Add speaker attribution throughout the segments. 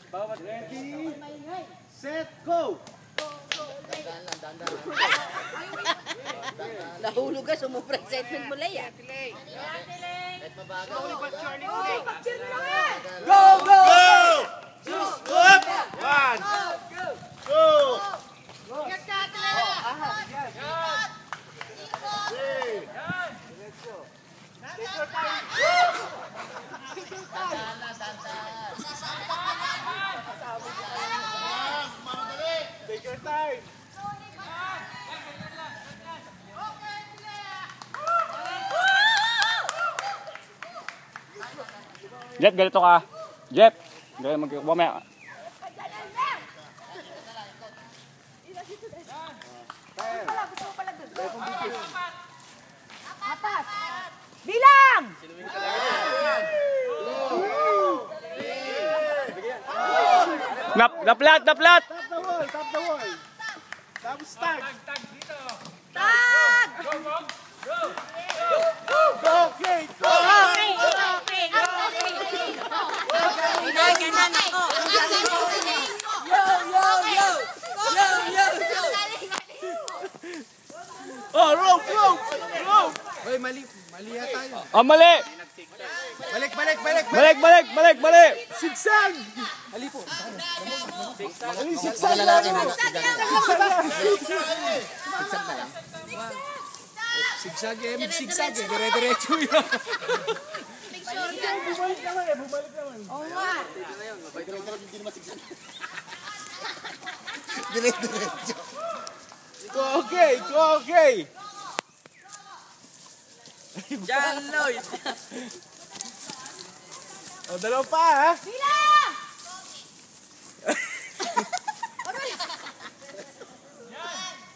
Speaker 1: Ready, set, go!
Speaker 2: Nahulog ka, sumupra excitement mo, Leia.
Speaker 1: Go, go! Go! One, two, take your time.
Speaker 3: Jeff, ganito ka. Jeff, ganito magkikuha maya.
Speaker 2: Apat! Bilang!
Speaker 3: Naplat!
Speaker 1: Tap the wall, tap the wall. Tapos tag.
Speaker 2: Tag!
Speaker 1: Go, Kate, go! Oh, rope! Hoy, mali yata yun.
Speaker 3: Oh, mali! Balik!
Speaker 1: Sigsag! Halipo. Sigsag lang. Sigsag eh, sigsag eh. Dire-diretso yun. Bumalik naman.
Speaker 2: Oo nga.
Speaker 1: Dire-diretso. Go, okay.
Speaker 4: John Lloyd.
Speaker 1: O, dalawa pa, ha?
Speaker 2: Bilang!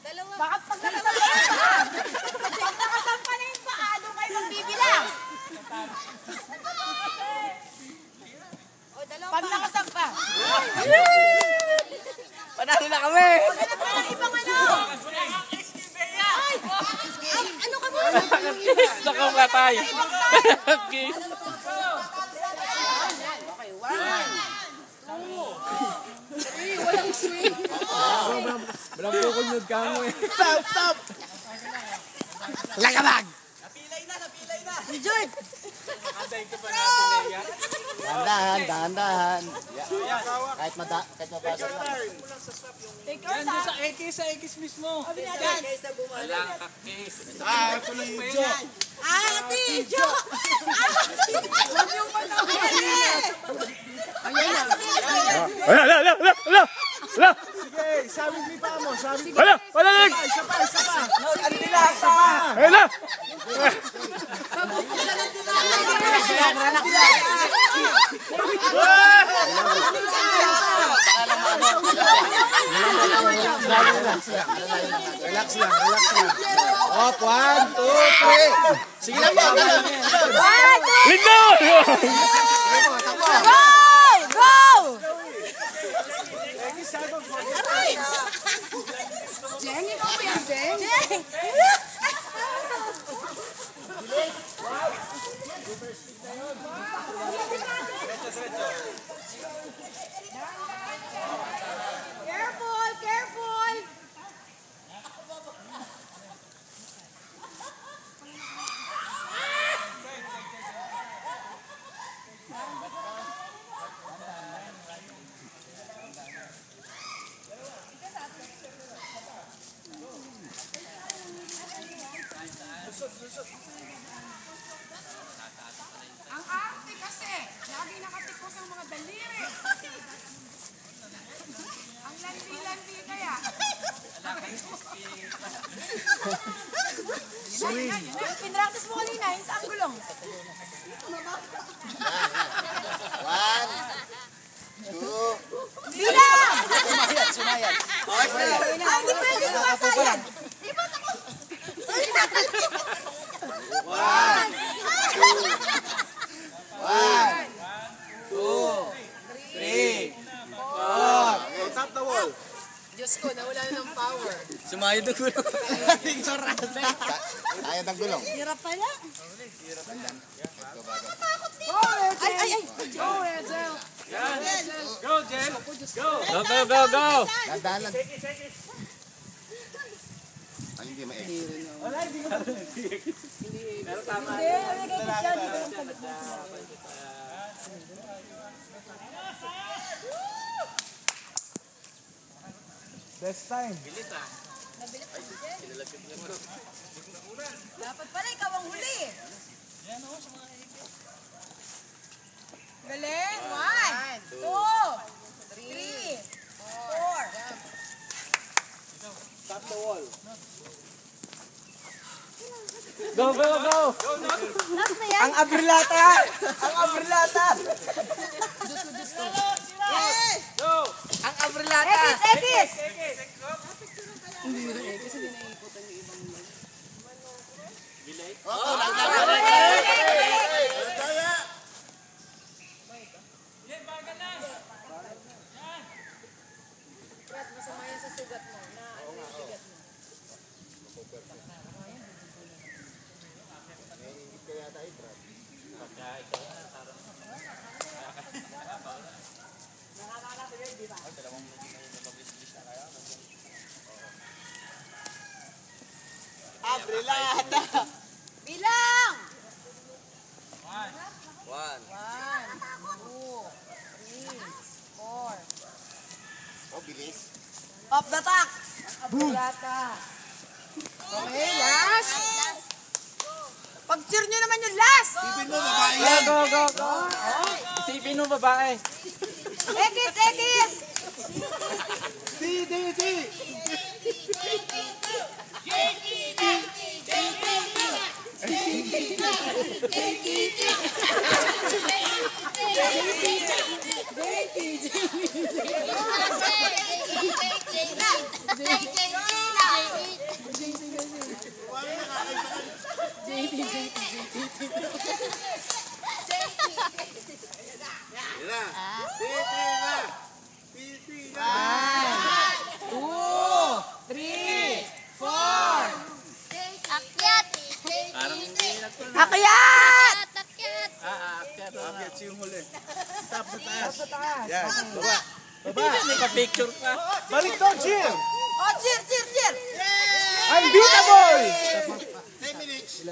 Speaker 2: Dalawa. Bakit pag nakasampa na yung paa, doon kayo magbibilang? Pag nakasampa.
Speaker 4: Panalo na kami.
Speaker 2: Hanap ka ng ibang ano. Ay! Ano ka ba?
Speaker 4: Kiss na kamatay. Kiss.
Speaker 2: Walang swing.
Speaker 1: Walang bukol nyo kamo eh. Stop! Lagabag!
Speaker 4: Napilay na.
Speaker 2: Enjoy!
Speaker 5: Dahan. Kahit mabasa lang.
Speaker 2: Take your
Speaker 4: Yan,
Speaker 2: time.
Speaker 4: sa X mismo.
Speaker 2: Yan.
Speaker 4: Walang kakis.
Speaker 2: Ate Jo! Huwag yung manawin!
Speaker 3: Ala!
Speaker 1: Sige, sabit ni pa mo.
Speaker 3: Ala!
Speaker 1: Isa pa.
Speaker 3: Ala!
Speaker 1: Relax lang. Up, 1, 2, 3. Sige lang po.
Speaker 3: Lindol!
Speaker 2: Go! Jeng, ikaw ba yan, Jeng? Careful! Ang arte kasi, lagi nakatipos ang mga daliri. Ang landi-landi kaya. Yan. Pinractice mo kanina, yung sa anggulong.
Speaker 5: 1, 2.
Speaker 2: Bilang!
Speaker 5: Sumayad.
Speaker 2: Hindi pwede sumasayad. Ibat ako.
Speaker 5: 3.
Speaker 1: Tap the wall.
Speaker 2: Diyos ko, nawala na ng power.
Speaker 4: Sumayad ang gulo.
Speaker 5: Sayad ang gulong.
Speaker 2: Hirap pala.
Speaker 5: Go bago.
Speaker 2: Ay!
Speaker 1: Go, Ezel. Go, Jen.
Speaker 3: Go, go, go, go!
Speaker 5: Dandahan lang. Ay, hindi ma-X.
Speaker 1: Best time.
Speaker 2: Dapat pala ikaw ang huli. Galing. 1, 2, 3, 4.
Speaker 3: Go, go, go!
Speaker 1: Ang abrilata! Ang abrilata!
Speaker 2: Yes!
Speaker 1: Ang abrilata!
Speaker 2: Ekis!
Speaker 1: Abrilata!
Speaker 2: Bilang!
Speaker 5: 1.
Speaker 2: 1, 2, 3, 4.
Speaker 5: Oh, bilis.
Speaker 2: Off the tack! Okay, last. Pag-cheer nyo naman yung last!
Speaker 5: Ibig mo, babae
Speaker 3: Go,
Speaker 5: yan.
Speaker 3: go, go, go! Isipin mo babae.
Speaker 2: Ekis! Ekis! Akyat!
Speaker 5: Akyat siya yung huli. Stop sa taas. Yan, baba.
Speaker 3: May ka-picture ka.
Speaker 1: Balik to, cheer!
Speaker 2: Oh, cheer, cheer, cheer!
Speaker 1: Unbeatable!
Speaker 5: 10 minutes.